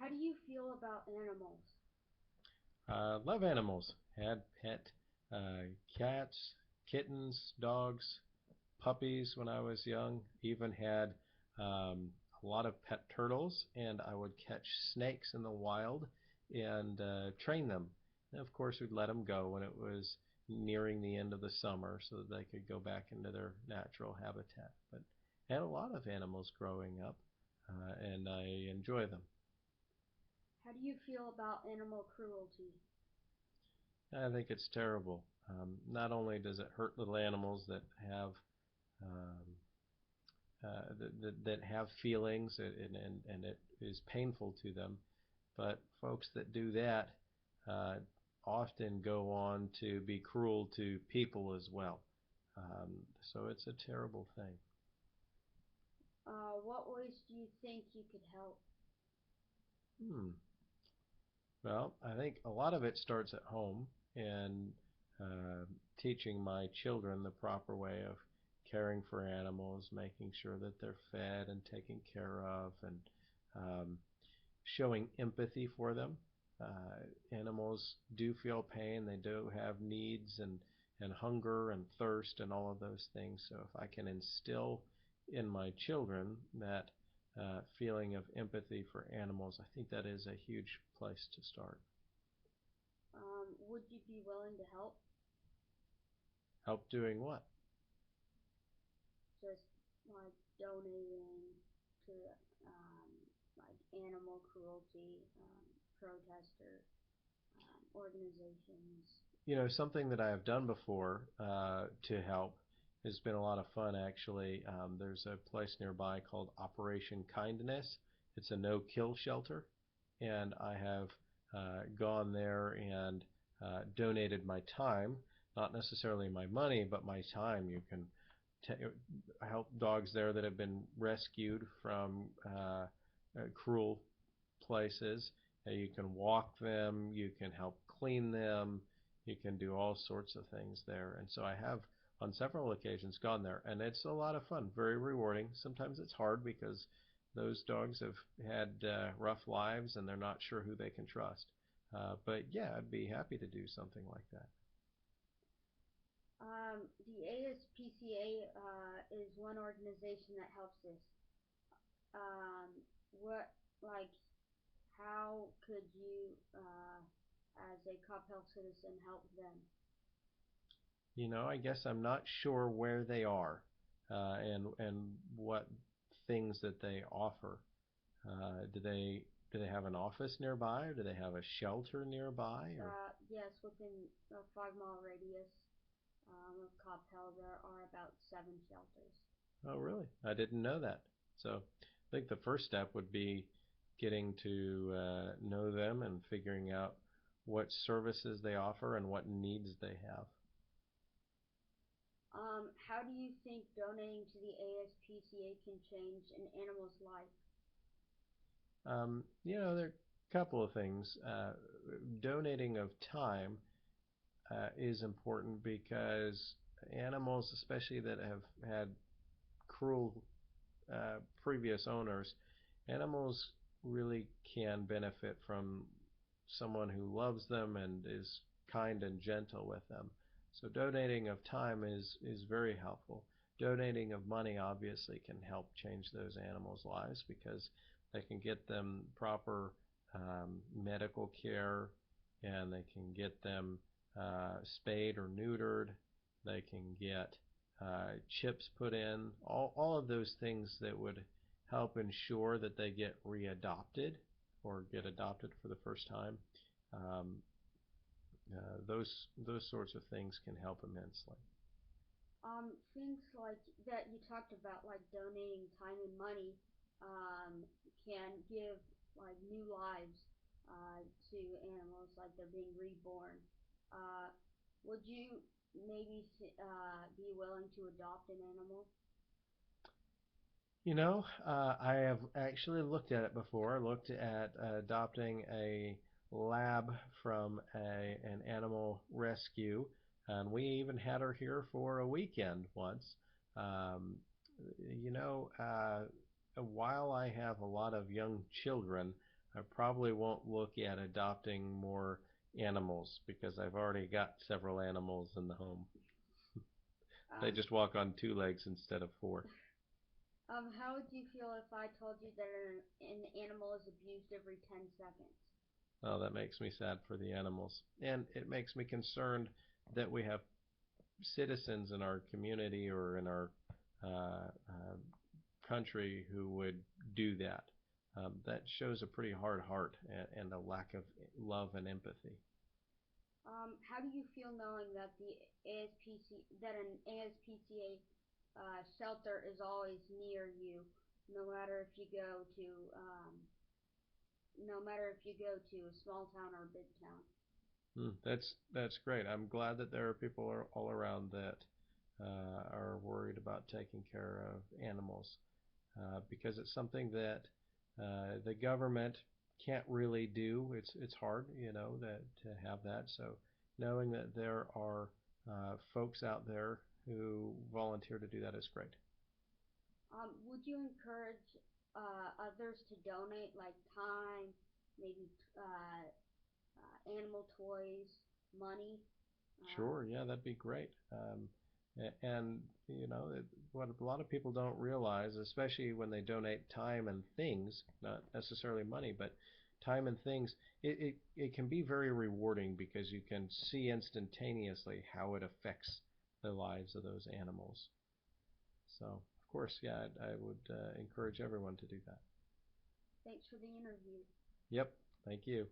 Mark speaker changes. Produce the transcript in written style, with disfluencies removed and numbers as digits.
Speaker 1: How do you feel about animals?
Speaker 2: Love animals. Had pet cats, kittens, dogs, puppies when I was young. Even had a lot of pet turtles, and I would catch snakes in the wild and train them. And of course, we'd let them go when it was nearing the end of the summer so that they could go back into their natural habitat. But I had a lot of animals growing up, and I enjoy them.
Speaker 1: How do you feel about animal cruelty?
Speaker 2: I think it's terrible. Not only does it hurt little animals that have um, that have feelings and it is painful to them, but folks that do that uh, often go on to be cruel to people as well. So it's a terrible thing.
Speaker 1: What ways do you think you could help?
Speaker 2: Hmm. Well, I think a lot of it starts at home and uh, teaching my children the proper way of caring for animals, making sure that they're fed and taken care of, and um, showing empathy for them. Animals do feel pain, they do have needs and hunger and thirst and all of those things. So if I can instill in my children that feeling of empathy for animals, I think that is a huge place to start.
Speaker 1: Would you be willing to help?
Speaker 2: Help doing what?
Speaker 1: Just like donating to um, like animal cruelty protester organizations.
Speaker 2: Something that I have done before to help has been a lot of fun, actually. There's a place nearby called Operation Kindness. It's a no-kill shelter, and I have gone there and donated my time, not necessarily my money, but my time. You can help dogs there that have been rescued from cruel places. You can walk them, you can help clean them, you can do all sorts of things there. And so I have on several occasions gone there, and it's a lot of fun, very rewarding. Sometimes it's hard because those dogs have had rough lives and they're not sure who they can trust. But yeah, I'd be happy to do something like that.
Speaker 1: The ASPCA is one organization that helps this. What like how could you, as a Coppell citizen, help them?
Speaker 2: I guess I'm not sure where they are and what things that they offer. Do they have an office nearby, or do they have a shelter nearby, or?
Speaker 1: Yes, within a 5 mile radius of Coppell, there are about 7 shelters.
Speaker 2: Oh, really? I didn't know that. So I think the first step would be getting to know them and figuring out what services they offer and what needs they have.
Speaker 1: How do you think donating to the ASPCA can change an animal's life?
Speaker 2: There are a couple of things. Donating of time is important because animals, especially that have had cruel previous owners, animals really can benefit from someone who loves them and is kind and gentle with them. So donating of time is very helpful. Donating of money obviously can help change those animals' lives because they can get them proper medical care, and they can get them spayed or neutered. They can get chips put in, all of those things that would help ensure that they get readopted or get adopted for the first time. Um, those sorts of things can help immensely.
Speaker 1: Things like that you talked about, like donating time and money, can give like new lives to animals, like they're being reborn. Uh, would you maybe be willing to adopt an animal?
Speaker 2: I have actually looked at it before. Looked at adopting a lab from an animal rescue, and we even had her here for a weekend once. Um, you know, uh, while I have a lot of young children, I probably won't look at adopting more animals because I've already got several animals in the home. They
Speaker 1: Um,
Speaker 2: just walk on two legs instead of four.
Speaker 1: how would you feel if I told you that an animal is abused every 10 seconds?
Speaker 2: Oh, that makes me sad for the animals. And it makes me concerned that we have citizens in our community or in our country who would do that. That shows a pretty hard heart and a lack of love and empathy.
Speaker 1: How do you feel knowing that an ASPCA shelter is always near you, no matter if you go to um, no matter if you go to a small town or a big town?
Speaker 2: That's great. I'm glad that there are people all around that are worried about taking care of animals because it's something that the government can't really do. It's hard, that to have that. So knowing that there are folks out there who volunteer to do that is great.
Speaker 1: Would you encourage others to donate, like time, maybe animal toys, money? Um,
Speaker 2: Sure, yeah, that'd be great. And what a lot of people don't realize, especially when they donate time and things, not necessarily money, but time and things, it can be very rewarding because you can see instantaneously how it affects the lives of those animals. So, of course, yeah, I would encourage everyone to do that.
Speaker 1: Thanks for the interview.
Speaker 2: Yep, thank you.